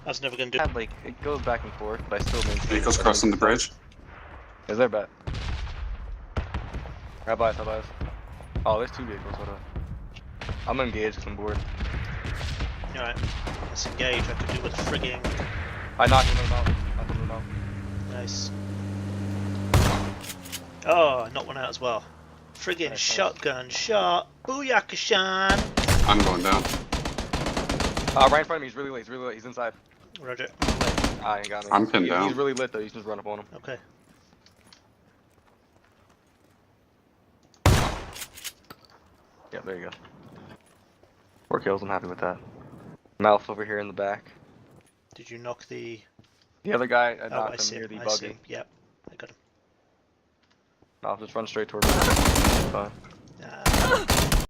I was never gonna do. Had, like, it goes back and forth, but I still maintain. Vehicles crossing the bridge. Is there bet? Rabbis. Oh, there's two vehicles. Hold on. I'm engaged because I'm bored. Alright, let's engage. I could do with a frigging. I knocked him out. Nice. Oh, I knocked one out as well. Friggin' Nice. shotgun shot. Booyakashan. I'm going down. Right in front of me. He's really late. He's inside. Roger. Ah, he got me. I'm pinned He's down. really lit though. You can just run up on him. Okay. Yeah, there you go. 4 kills. I'm happy with that. Mouth over here in the back. Did you knock the? The other guy, I Oh, I knocked him see near him. the I see buggy. him. Yep, I got him. Mouth just run straight towards me. Fine.